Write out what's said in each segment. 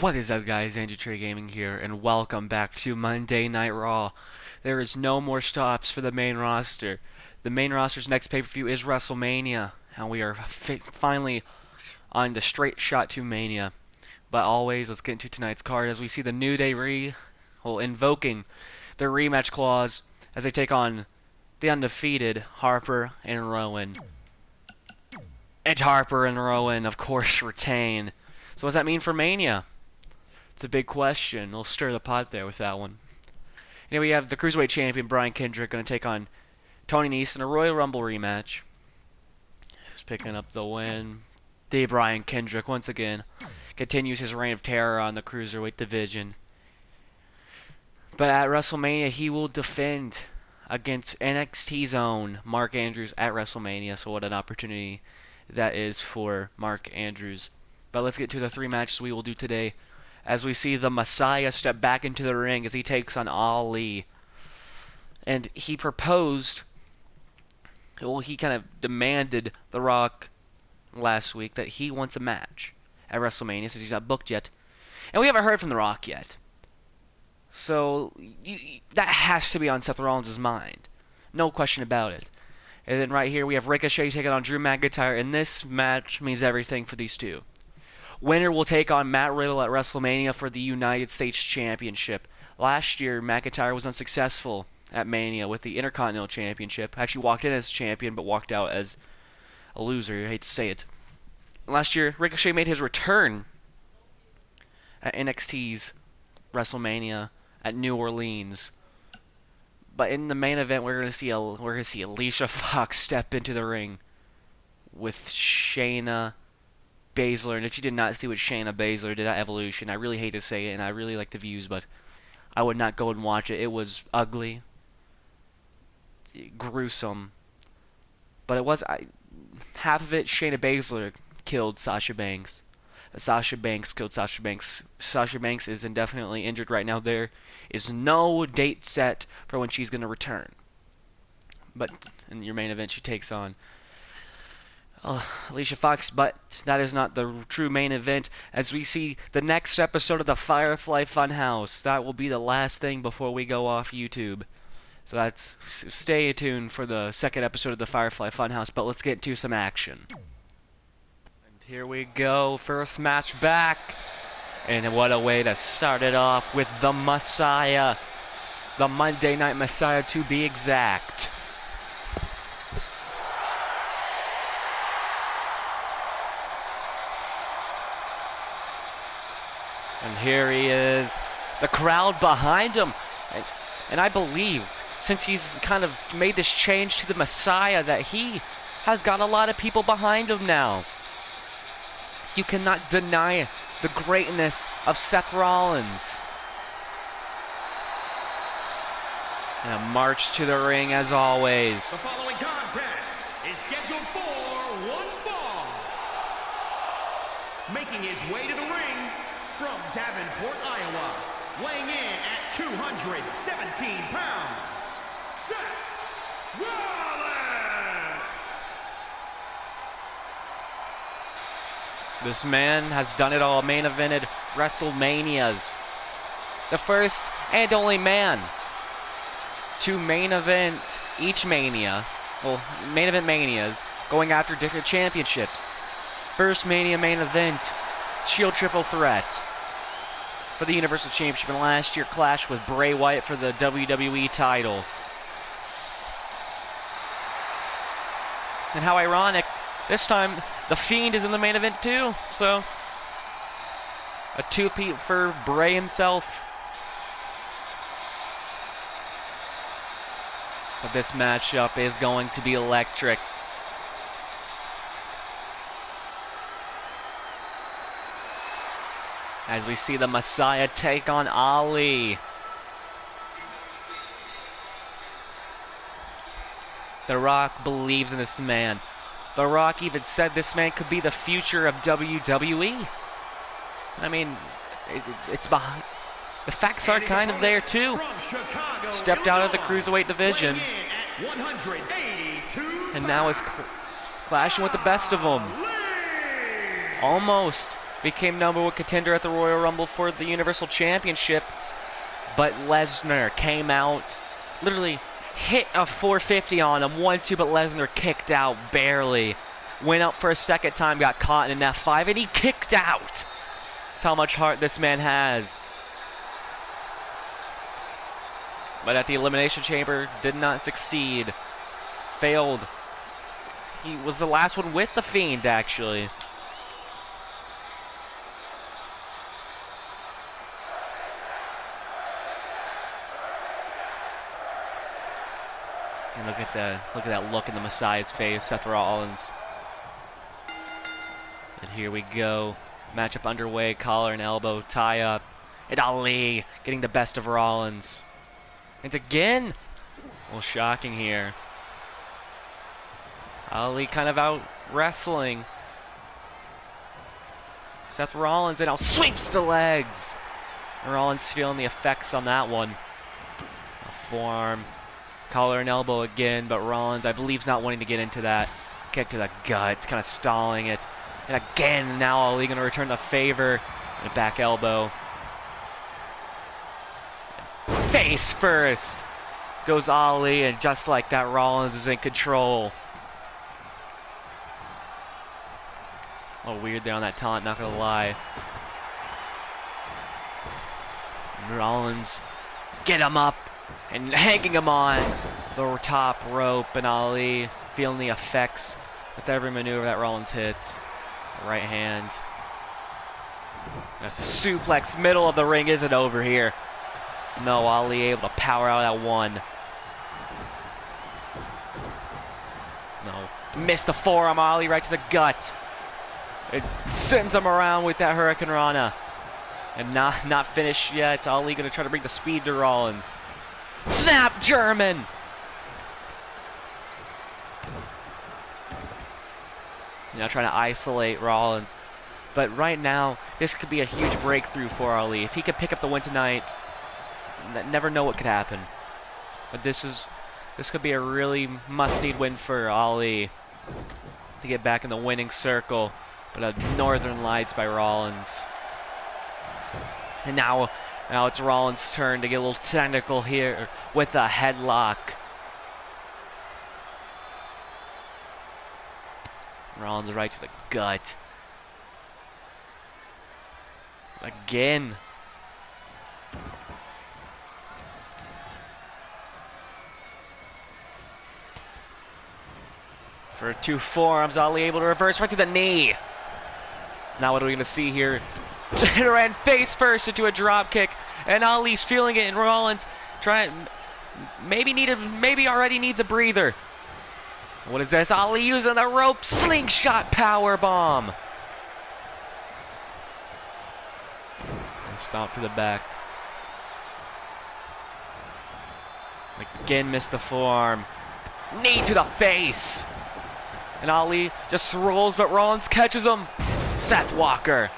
What is up, guys? Andrew Trey Gaming here, and welcome back to Monday Night Raw. There is no more stops for the main roster. The main roster's next pay-per-view is WrestleMania, and we are finally on the straight shot to Mania. But always, let's get into tonight's card as we see the New Day invoking their rematch clause as they take on the undefeated Harper and Rowan. And Harper and Rowan, of course, retain. So what does that mean for Mania? It's a big question. We'll stir the pot there with that one. Here we have the Cruiserweight Champion, Brian Kendrick, going to take on Tony Nese in a Royal Rumble rematch. Who's picking up the win? The Brian Kendrick, once again, continues his reign of terror on the Cruiserweight division. But at WrestleMania, he will defend against NXT's own Mark Andrews at WrestleMania. So what an opportunity that is for Mark Andrews. But let's get to the three matches we will do today, as we see the Messiah step back into the ring as he takes on Ali. And he proposed, well, he kind of demanded The Rock last week that he wants a match at WrestleMania since he's not booked yet. And we haven't heard from The Rock yet. So that has to be on Seth Rollins' mind. No question about it. And then right here we have Ricochet taking on Drew McIntyre, and this match means everything for these two. Winner will take on Matt Riddle at WrestleMania for the United States Championship. Last year, McIntyre was unsuccessful at Mania with the Intercontinental Championship. Actually walked in as champion, but walked out as a loser. I hate to say it. Last year, Ricochet made his return at NXT's WrestleMania at New Orleans. But in the main event, we're gonna see Alicia Fox step into the ring with Shayna Baszler. And if you did not see what Shayna Baszler did at Evolution, I really hate to say it, and I really like the views, but I would not go and watch it. It was ugly, gruesome, but it was half of it. Shayna Baszler killed Sasha Banks. Sasha Banks killed Sasha Banks. Sasha Banks is indefinitely injured right now. There is no date set for when she's going to return. But in your main event, she takes on Alicia Fox, but that is not the true main event, as we see the next episode of the Firefly Funhouse. That will be the last thing before we go off YouTube. So stay tuned for the second episode of the Firefly Funhouse, but let's get into some action. And here we go, first match back. And what a way to start it off with the Messiah. The Monday Night Messiah, to be exact. And here he is, the crowd behind him. And I believe, since he's kind of made this change to the Messiah, that he has got a lot of people behind him now. You cannot deny the greatness of Seth Rollins. And a march to the ring as always. The following contest is scheduled for one fall. Making his way to the ring from Davenport, Iowa, weighing in at 217 pounds, Seth Rollins! This man has done it all, main evented WrestleManias. The first and only man to main event each Mania, well, main event Manias, going after different championships. First Mania main event, Shield Triple Threat for the Universal Championship, and last year clashed with Bray Wyatt for the WWE title. And how ironic, this time The Fiend is in the main event too, so a two-peat for Bray himself. But this matchup is going to be electric. As we see the Messiah take on Ali. The Rock believes in this man. The Rock even said this man could be the future of WWE. I mean, it's behind. The facts are kind of there too. Stepped out of the Cruiserweight division, and now is clashing with the best of them. Almost became #1 contender at the Royal Rumble for the Universal Championship. But Lesnar came out, literally hit a 450 on him, 1-2, but Lesnar kicked out barely. Went up for a second time, got caught in an F5, and he kicked out. That's how much heart this man has. But at the Elimination Chamber, did not succeed. Failed. He was the last one with The Fiend, actually. And look at that look in the Messiah's face, Seth Rollins. And here we go. Matchup underway, collar and elbow tie up. And Ali getting the best of Rollins. And again, well, shocking here. Ali kind of out wrestling Seth Rollins, and now sweeps the legs. Rollins feeling the effects on that one. A forearm, collar and elbow again, but Rollins, I believe, is not wanting to get into that. Kick to the gut, kind of stalling it. And again, now Ali going to return the favor. And a back elbow. Face first goes Ali, and just like that, Rollins is in control. Oh, weird there on that taunt, not gonna lie. Rollins get him up and hanging him on the top rope, and Ali feeling the effects with every maneuver that Rollins hits. Right hand. A suplex, middle of the ring isn't over here. No, Ali able to power out that one. No, missed the forearm, Ali right to the gut. It sends him around with that Hurricane Rana. And not finished yet. Ali gonna try to bring the speed to Rollins. Snap German! Now trying to isolate Rollins. But right now, this could be a huge breakthrough for Ali. If he could pick up the win tonight, never know what could happen. But this could be a really must-need win for Ali to get back in the winning circle. But a Northern Lights by Rollins. And now it's Rollins' turn to get a little technical here with a headlock. Rollins right to the gut. Again. For 2 forearms, Ali able to reverse right to the knee. Now what are we going to see here? Ran face first into a drop kick, and Ali's feeling it, and Rollins maybe already needs a breather. What is this? Ali using the rope slingshot power bomb. And stomp to the back. Again missed the forearm. Knee to the face. And Ali just rolls, but Rollins catches him. Seth Walker.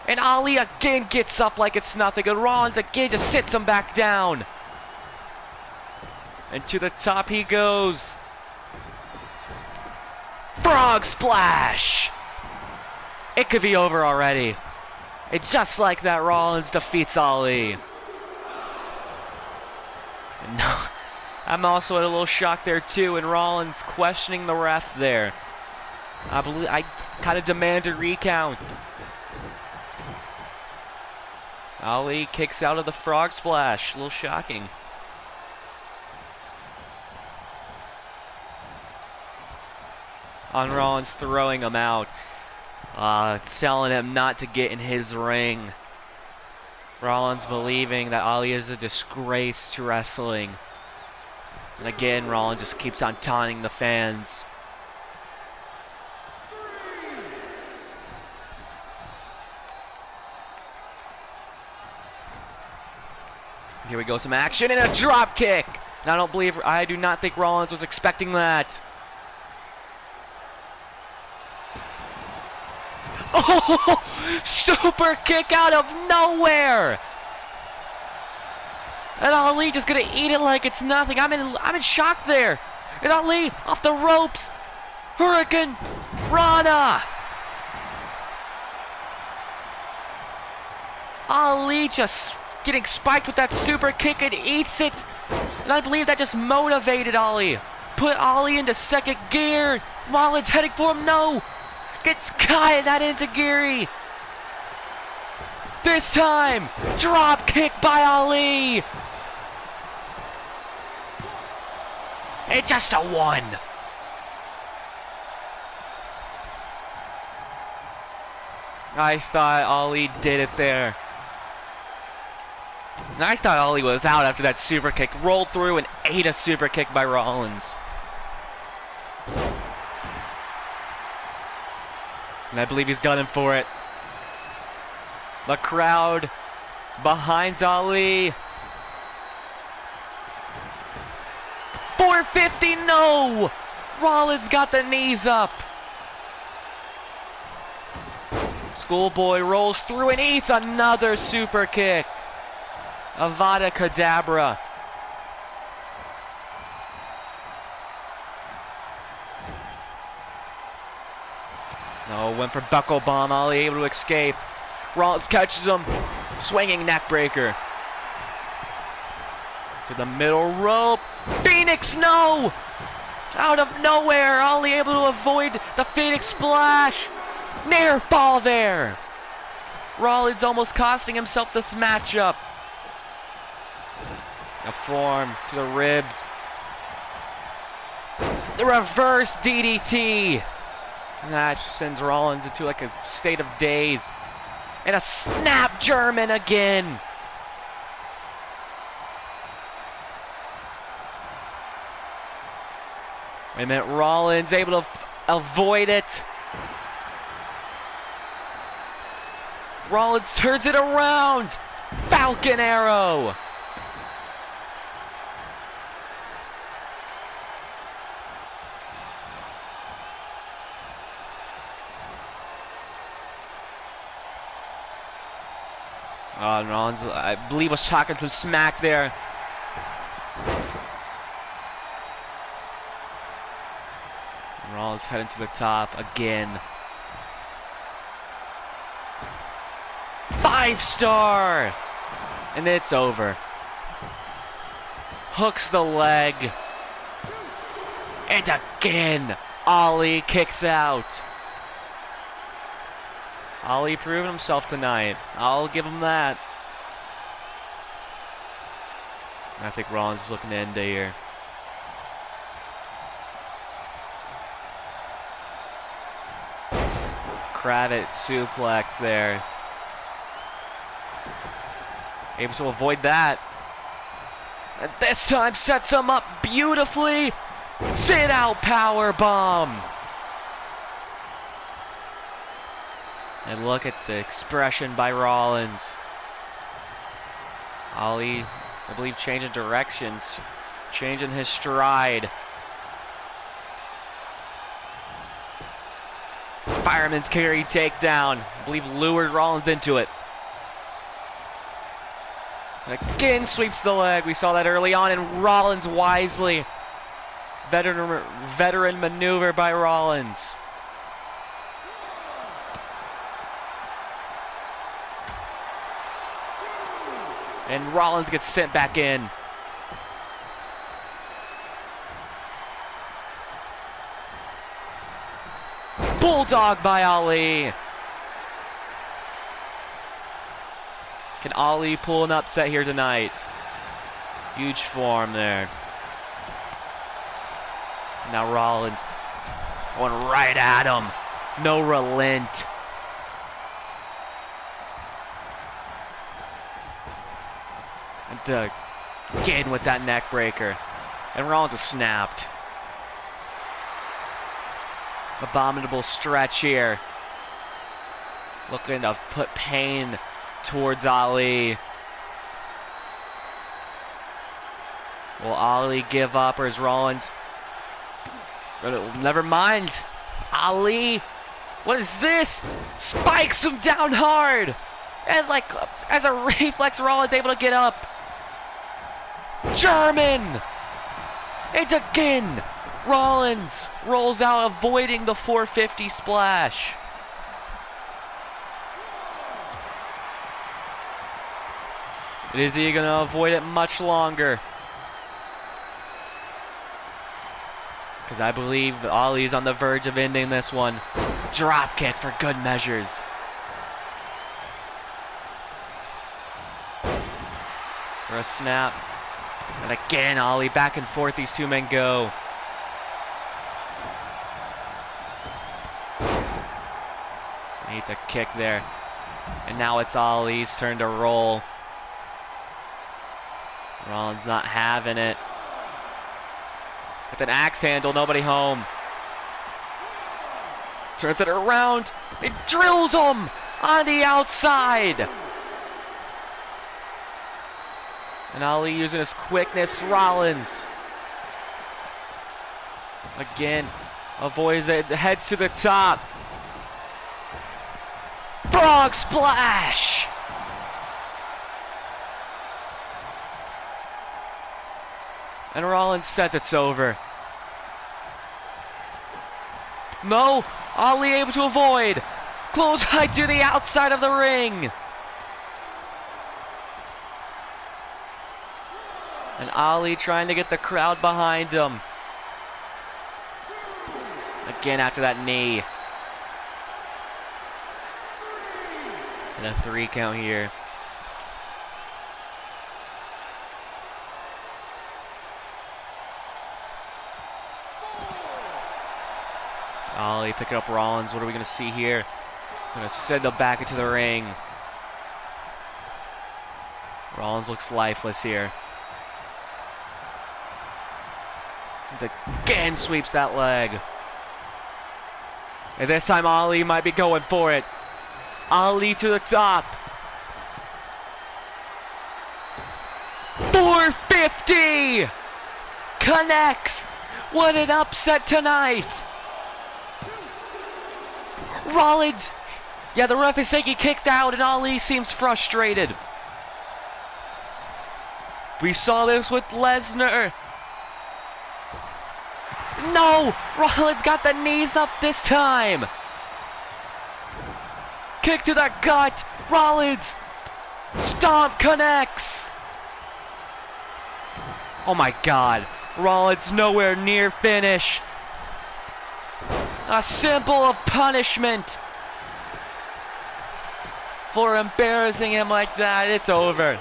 And Ali again gets up like it's nothing, and Rollins again just sits him back down. And to the top he goes. Frog splash! It could be over already. And just like that, Rollins defeats Ali. And no, I'm also a little shocked there too, and Rollins questioning the ref there. I kind of demand a recount. Ali kicks out of the frog splash. A little shocking. On Rollins throwing him out. Telling him not to get in his ring. Rollins believing that Ali is a disgrace to wrestling. And again, Rollins just keeps on taunting the fans. Here we go, some action and a drop kick. And I do not think Rollins was expecting that. Oh, super kick out of nowhere. And Ali just gonna eat it like it's nothing. I'm in shock there. And Ali off the ropes. Hurricane Rana. Ali just getting spiked with that super kick and eats it. And I believe that just motivated Ali. Put Ali into second gear. Rollins heading for him. No. Gets caught that into Giri. This time, drop kick by Ali. It's just a 1. I thought Ali did it there. And I thought Ali was out after that super kick. Rolled through and ate a super kick by Rollins. And I believe he's gunning for it. The crowd behind Ali. 450, no! Rollins got the knees up. Schoolboy rolls through and eats another super kick. Avada Kedavra. No, went for buckle bomb. Ali able to escape. Rollins catches him. Swinging neck breaker. To the middle rope. Phoenix, no! Out of nowhere, Ali able to avoid the Phoenix splash. Near fall there. Rollins almost costing himself this matchup. A form to the ribs. The reverse DDT. And that sends Rollins into like a state of daze. And a snap German again. Wait a minute, Rollins able to avoid it. Rollins turns it around. Falcon Arrow. Rollins, I believe, was talking some smack there. Rollins heading to the top again. 5-star! And it's over. Hooks the leg. And again, Ali kicks out. Ali proving himself tonight. I'll give him that. I think Rollins is looking to end it here. Kravitz suplex there. Able to avoid that. And this time sets him up beautifully. Sit out power bomb. And look at the expression by Rollins. Ali, I believe, changing directions, changing his stride. Fireman's carry takedown. I believe lured Rollins into it. Again sweeps the leg. We saw that early on, and Rollins wisely. Veteran maneuver by Rollins. And Rollins gets sent back in. Bulldog by Ali. Can Ali pull an upset here tonight? Huge form there. Now Rollins going right at him. No relent. And again with that neck breaker. And Rollins is snapped. Abominable stretch here. Looking to put pain towards Ali. Will Ali give up, or is Rollins? Never mind. Ali, what is this? Spikes him down hard. And like, as a reflex, Rollins able to get up. German. It's again. Rollins rolls out, avoiding the 450 splash. Is he going to avoid it much longer? Because I believe Ali's on the verge of ending this one. Drop kick for good measures. For a snap. And again, Ali back and forth. These two men go. Needs a kick there. And now it's Ali's turn to roll. Rollins not having it. With an axe handle, nobody home. Turns it around. It drills him on the outside. And Ali using his quickness. Rollins. Again, avoids it. Heads to the top. Frog splash. And Rollins says it's over. No, Ali able to avoid. Clothesline to the outside of the ring. And Ali trying to get the crowd behind him. Again after that knee. And a 3 count here. Ali picking up Rollins. What are we going to see here? Going to send him back into the ring. Rollins looks lifeless here. And again sweeps that leg. And this time Ali might be going for it. Ali to the top. 450! Connects! What an upset tonight! Rollins! Yeah, the ref is saying he kicked out and Ali seems frustrated. We saw this with Lesnar. No! Rollins got the knees up this time. Kick to the gut. Rollins. Stomp connects. Oh my God. Rollins nowhere near finish. A symbol of punishment. For embarrassing him like that. It's over.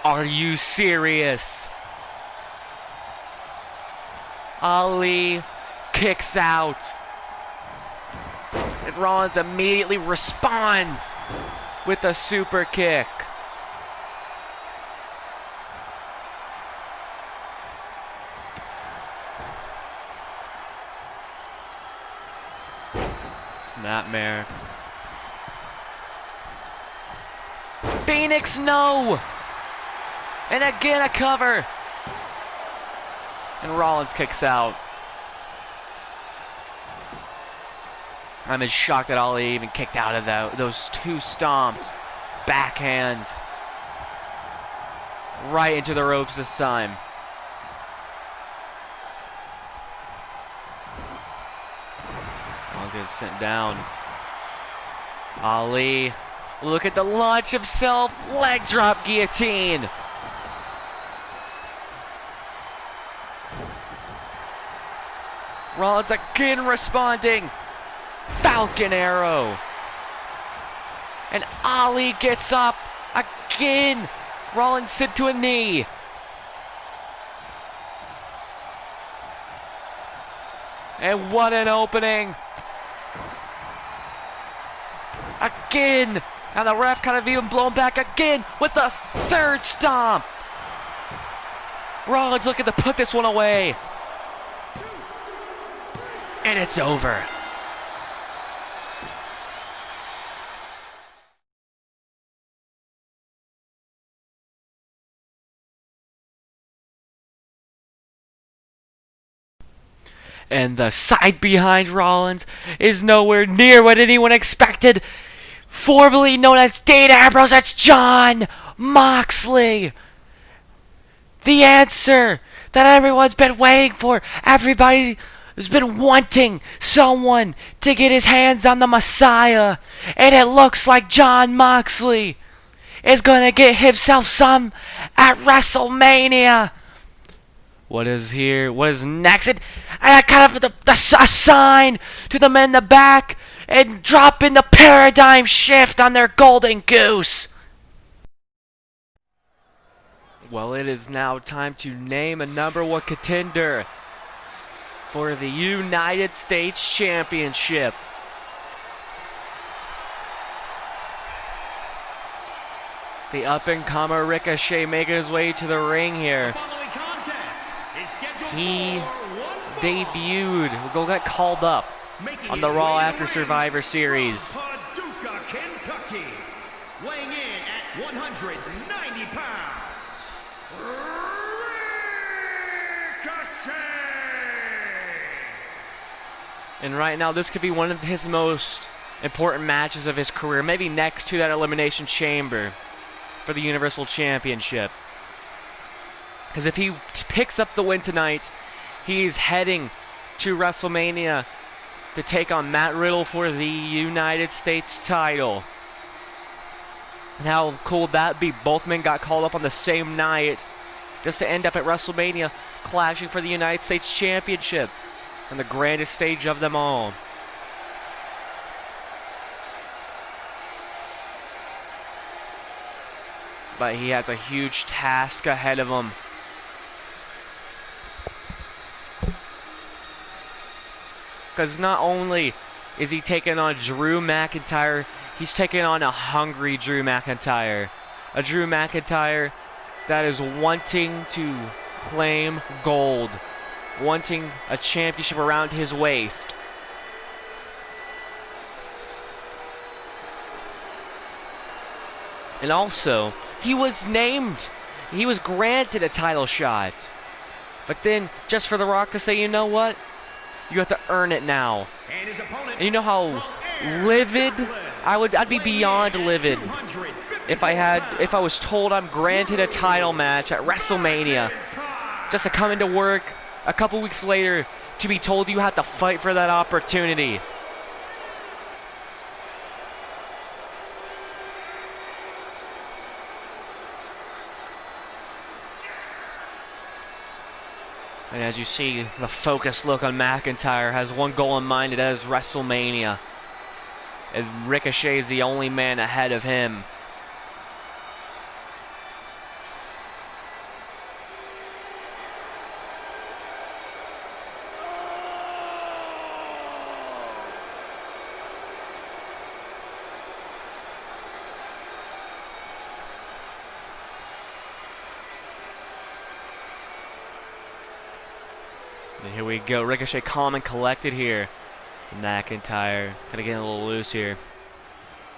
Are you serious? Ali kicks out. And Rollins immediately responds with a super kick. Snapmare. Phoenix, no! And again a cover. And Rollins kicks out. I'm in shock that Ali even kicked out of those 2 stomps. Backhand. Right into the ropes this time. Rollins gets sent down. Ali. Look at the launch of self. Leg drop guillotine. Rollins again responding. Falcon arrow. And Ali gets up again. Rollins sent to a knee. And what an opening. Again. And the ref kind of even blown back again with the 3rd stomp. Rollins looking to put this one away. And it's over. And the side behind Rollins is nowhere near what anyone expected. Formerly known as Dean Ambrose, that's Jon Moxley. The answer that everyone's been waiting for. Everybody has been wanting someone to get his hands on the Messiah. And it looks like Jon Moxley is gonna get himself some at WrestleMania. What is here? What is next? And I kind of a sign to the men in the back and dropping the paradigm shift on their golden goose. Well, it is now time to name a #1 contender for the United States Championship. The up-and-comer Ricochet making his way to the ring here. He debuted, will get called up on the Raw after Survivor Series. Paducah, Kentucky, weighing in at 190 pounds, Ricochet! And right now, this could be one of his most important matches of his career, maybe next to that Elimination Chamber for the Universal Championship. Because if he picks up the win tonight, he's heading to WrestleMania to take on Matt Riddle for the United States title. And how cool would that be? Both men got called up on the same night just to end up at WrestleMania clashing for the United States Championship on the grandest stage of them all. But he has a huge task ahead of him. Because not only is he taking on Drew McIntyre, he's taking on a hungry Drew McIntyre. A Drew McIntyre that is wanting to claim gold. Wanting a championship around his waist. And also, he was granted a title shot. But then, just for The Rock to say, you know what? You have to earn it now. And you know how livid I'd be beyond livid if I was told I'm granted a title match at WrestleMania, just to come into work a couple weeks later to be told you have to fight for that opportunity. And as you see, the focused look on McIntyre has one goal in mind, and that is WrestleMania. And Ricochet is the only man ahead of him. And here we go, Ricochet calm and collected here. McIntyre kind of getting a little loose here.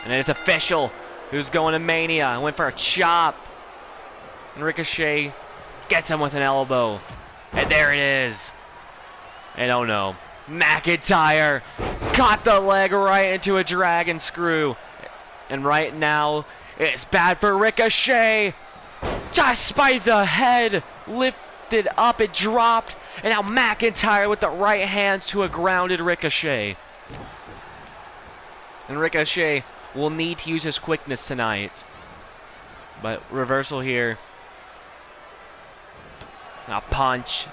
And then it's official. Who's going to Mania? Went for a chop. And Ricochet gets him with an elbow. And there it is. And oh no. McIntyre caught the leg right into a dragon screw. And right now, it's bad for Ricochet. Despite the head lifted up, it dropped. And now McIntyre with the right hands to a grounded Ricochet. And Ricochet will need to use his quickness tonight. But reversal here. Now punch.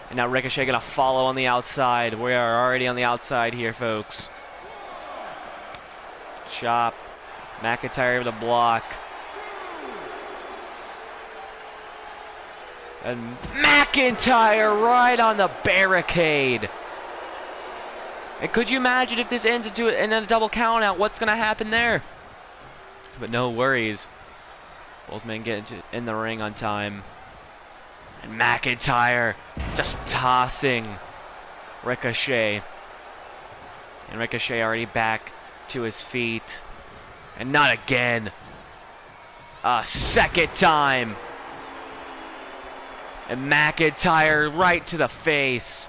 And now Ricochet gonna follow on the outside. We are already on the outside here, folks. Chop. McIntyre able to block. And McIntyre right on the barricade. And could you imagine if this ends into a double count out? What's going to happen there? But no worries. Both men get in the ring on time. And McIntyre just tossing Ricochet. And Ricochet already back to his feet. And not again. A second time. And McIntyre right to the face.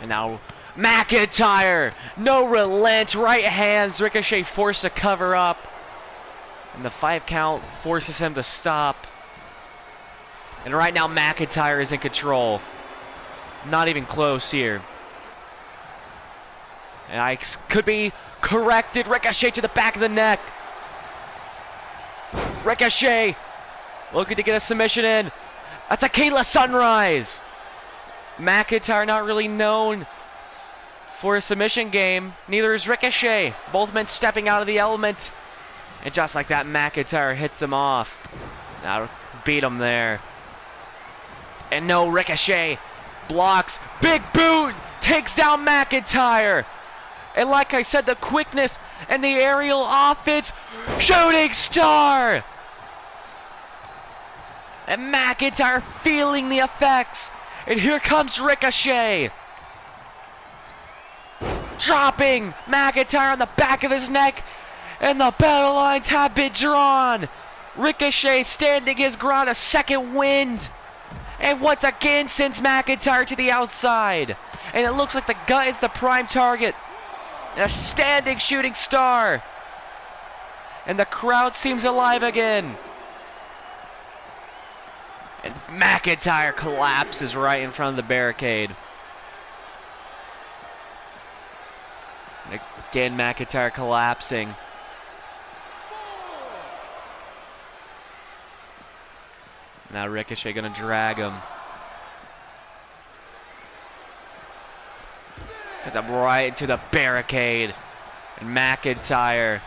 And now McIntyre, no relent, right hands, Ricochet forced to cover up. And the 5 count forces him to stop. And right now McIntyre is in control. Not even close here. And I could be corrected. Ricochet to the back of the neck. Ricochet looking to get a submission in. That's a Kayla Sunrise. McIntyre not really known for a submission game. Neither is Ricochet. Both men stepping out of the element. And just like that, McIntyre hits him off. Now beat him there. And no, Ricochet blocks. Big boot takes down McIntyre. And like I said, the quickness and the aerial offense. Shooting star. And McIntyre feeling the effects. And here comes Ricochet. Dropping McIntyre on the back of his neck. And the battle lines have been drawn. Ricochet standing his ground, a second wind. And once again sends McIntyre to the outside. And it looks like the gut is the prime target. And a standing shooting star. And the crowd seems alive again. And McIntyre collapses right in front of the barricade. And again, McIntyre collapsing. Now Ricochet gonna drag him. Sends him right into the barricade. And McIntyre,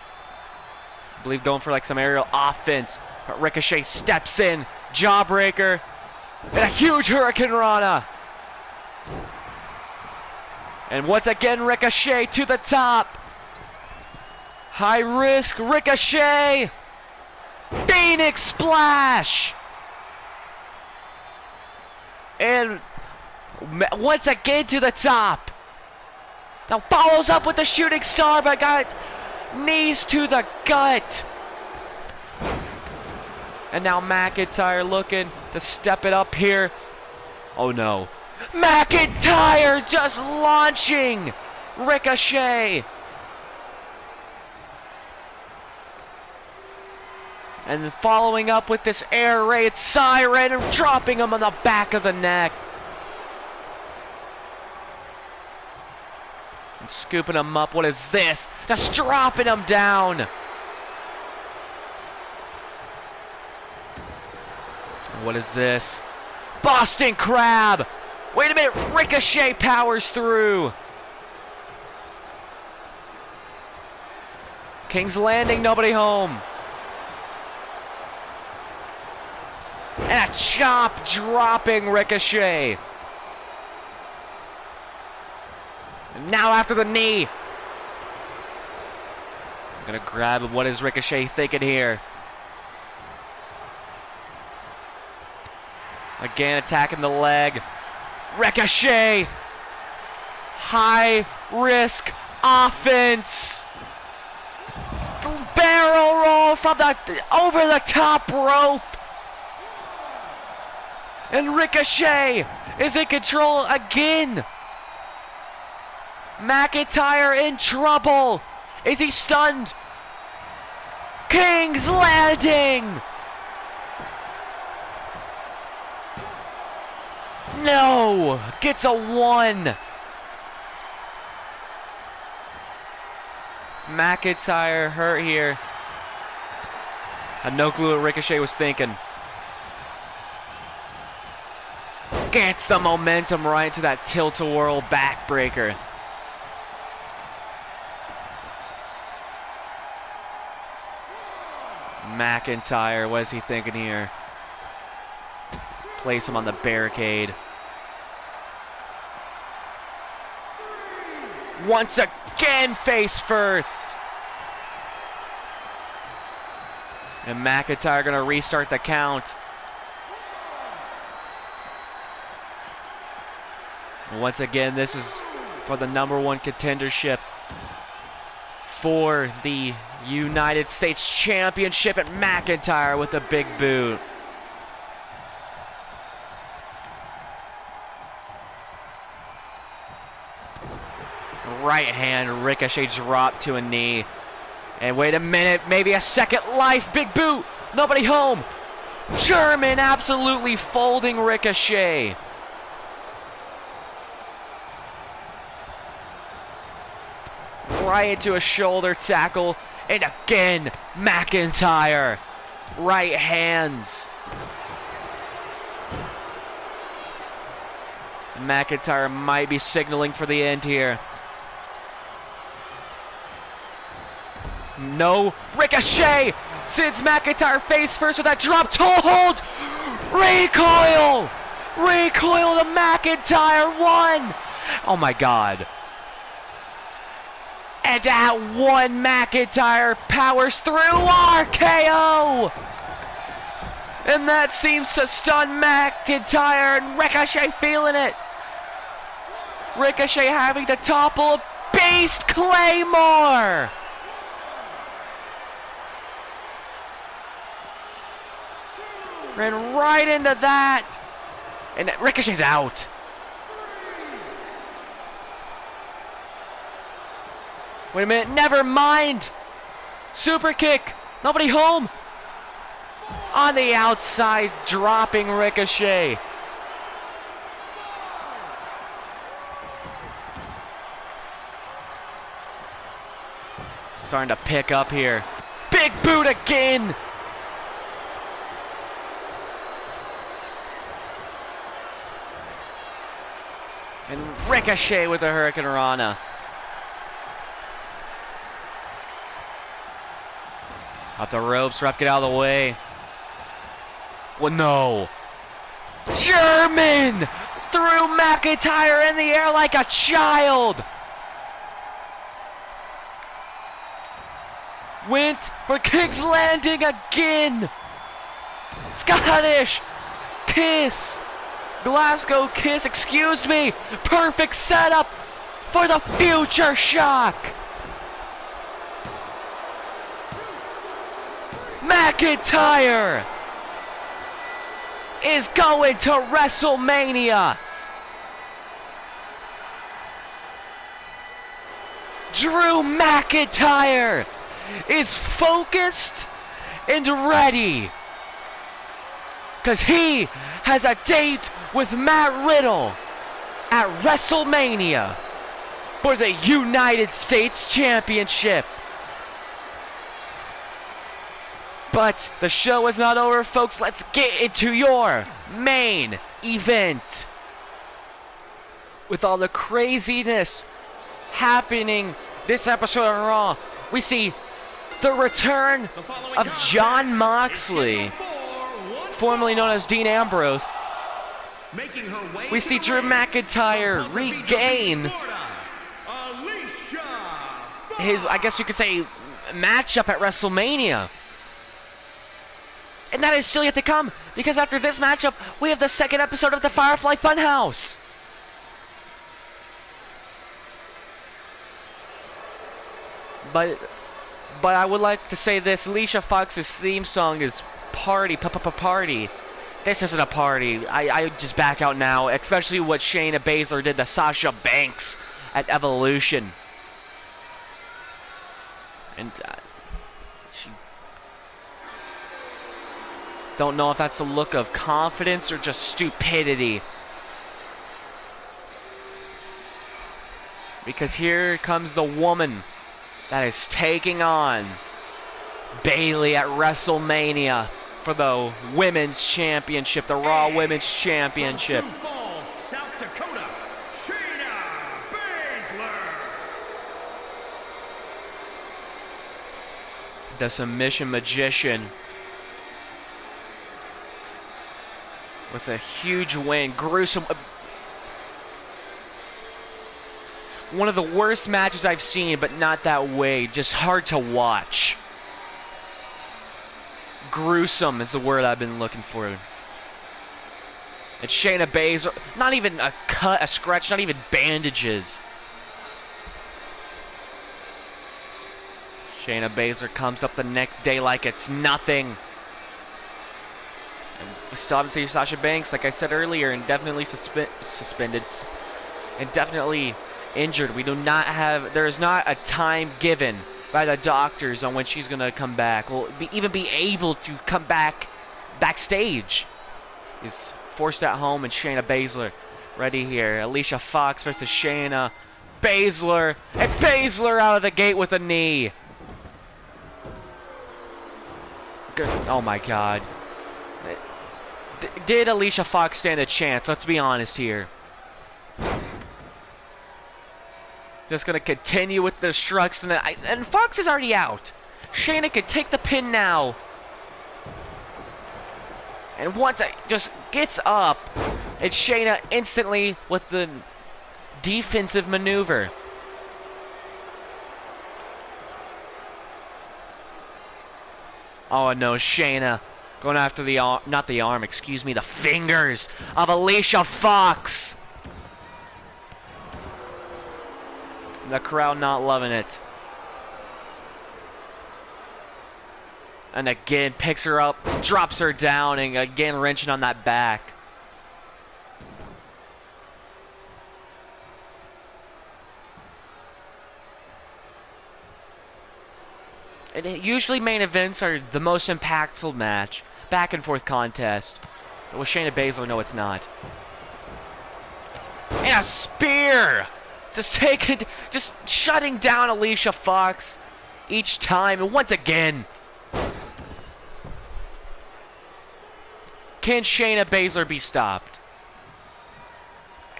I believe, going for like some aerial offense. But Ricochet steps in. Jawbreaker. And a huge Hurricane Rana. And once again, Ricochet to the top. High risk, Ricochet. Phoenix Splash. And once again to the top. Now follows up with the shooting star, but got knees to the gut. And now McIntyre looking to step it up here. Oh no. McIntyre just launching Ricochet. And following up with this air raid siren and dropping him on the back of the neck. And scooping him up. What is this? Just dropping him down. What is this? Boston Crab. Wait a minute. Ricochet powers through. King's Landing, nobody home. And a chop dropping Ricochet. And now after the knee. I'm gonna grab him. What is Ricochet thinking here? Again attacking the leg. Ricochet. High risk offense. Barrel roll from the over the top rope. And Ricochet is in control again. McIntyre in trouble. Is he stunned? King's Landing. No. Gets a 1. McIntyre hurt here. Had no clue what Ricochet was thinking. Gets the momentum right into that tilt-a-whirl backbreaker. McIntyre, what is he thinking here? Place him on the barricade. Once again, face first. And McIntyre gonna restart the count. Once again, this is for the #1 contendership for the United States Championship, at McIntyre with a big boot. Right hand, Ricochet dropped to a knee. And wait a minute, maybe a second life, big boot, nobody home. German absolutely folding Ricochet. right into a shoulder tackle. And again, McIntyre. Right hands. McIntyre might be signaling for the end here. No. Ricochet sends McIntyre face first with that drop toe hold. Recoil. Recoil to McIntyre. 1. Oh my God. And at 1, McIntyre powers through RKO. And that seems to stun McIntyre, and Ricochet feeling it. Ricochet having to topple a Beast Claymore. Ran right into that. And Ricochet's out. Wait a minute, never mind. Super kick. Nobody home. On the outside, dropping Ricochet. Starting to pick up here. Big boot again. And Ricochet with the Hurricane Rana. Up the ropes, ref, get out of the way. Well, no. German threw McIntyre in the air like a child. Went for King's Landing again. Scottish kiss. Glasgow kiss, excuse me. Perfect setup for the future shock. McIntyre is going to WrestleMania. Drew McIntyre is focused and ready because he has a date with Matt Riddle at WrestleMania for the United States Championship. But the show is not over, folks. Let's get into your main event. With all the craziness happening this episode of Raw, we see the return of Jon Moxley, formerly known as Dean Ambrose. We see Drew McIntyre regain his, I guess you could say, matchup at WrestleMania. And that is still yet to come, because after this matchup, we have the second episode of the Firefly Funhouse. But I would like to say this: Alicia Fox's theme song is "Party, Party." This isn't a party. I just back out now, especially what Shayna Baszler did to Sasha Banks at Evolution. And she. Don't know if that's a look of confidence or just stupidity. Because here comes the woman that is taking on Bayley at WrestleMania for the Women's Championship, the Raw Women's Championship. From Sioux Falls, South Dakota, Shayna Baszler. The submission magician. With a huge win. Gruesome. One of the worst matches I've seen, but not that way. Just hard to watch. Gruesome is the word I've been looking for. And Shayna Baszler, not even a cut, a scratch, not even bandages. Shayna Baszler comes up the next day like it's nothing. We still haven't seen Sasha Banks, like I said earlier, indefinitely suspended, indefinitely injured. We do not have, there is not a time given by the doctors on when she's going to come back. Will even be able to come back backstage. Is forced at home, and Shayna Baszler ready here. Alicia Fox versus Shayna. Baszler. And Baszler out of the gate with a knee. Good. Oh my god. Did Alicia Fox stand a chance? Let's be honest here. Just gonna continue with the destruction. And Fox is already out. Shayna can take the pin now. And once it just gets up, it's Shayna instantly with the defensive maneuver. Oh no, Shayna going after the arm, not the arm, excuse me, the fingers of Alicia Fox. The crowd not loving it. And again, picks her up, drops her down, and again wrenching on that back. And usually main events are the most impactful match. Back and forth contest. But with Shayna Baszler, no it's not. And a spear! Just shutting down Alicia Fox each time. And once again, can Shayna Baszler be stopped?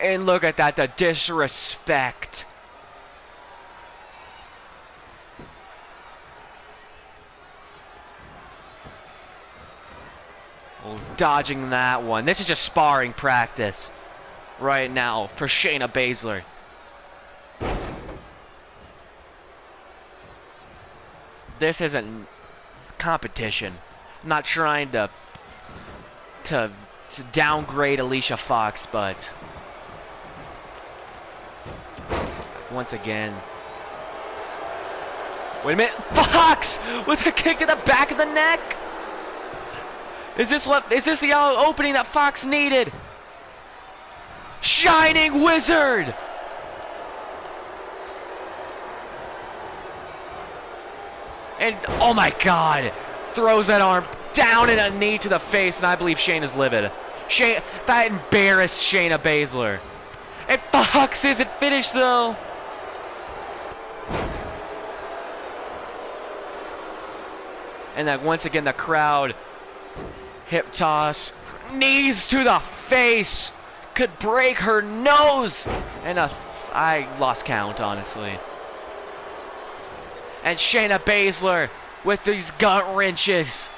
And look at that, the disrespect. Oh, dodging that one. This is just sparring practice right now for Shayna Baszler. This isn't competition. I'm not trying to downgrade Alicia Fox, but once again. Wait a minute, Fox with a kick to the back of the neck. Is this the opening that Fox needed? Shining Wizard. And oh my god, throws that arm down and a knee to the face, and I believe Shayna's livid. That embarrassed Shayna Baszler. And Fox isn't finished though. And then once again the crowd, hip toss, knees to the face, could break her nose. And I lost count, honestly. And Shayna Baszler with these gut wrenches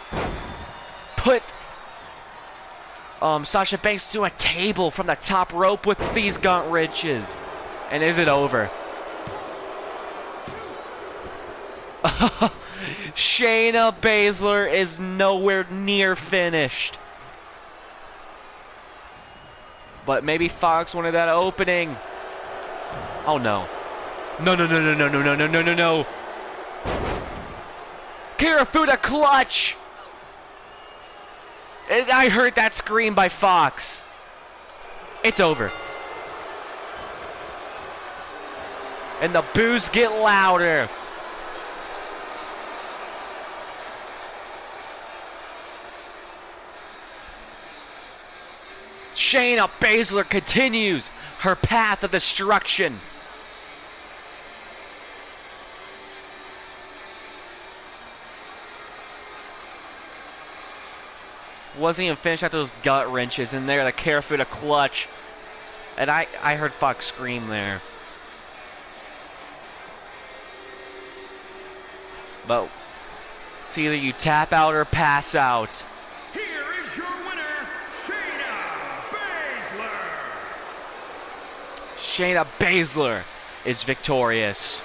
put Sasha Banks to a table from the top rope with these gut wrenches. And is it over? Shayna Baszler is nowhere near finished. But maybe Fox wanted that opening. Oh no. No, no, no, no, no, no, no, no, no, no, no. Kirifuda clutch. I heard that scream by Fox. It's over. And the boos get louder. Shayna Baszler continues her path of destruction. Wasn't even finished after those gut wrenches, and there the Kirifuda clutch. And I heard Fox scream there. But it's either you tap out or pass out. Here is your winner, Shayna Baszler. Shayna Baszler is victorious.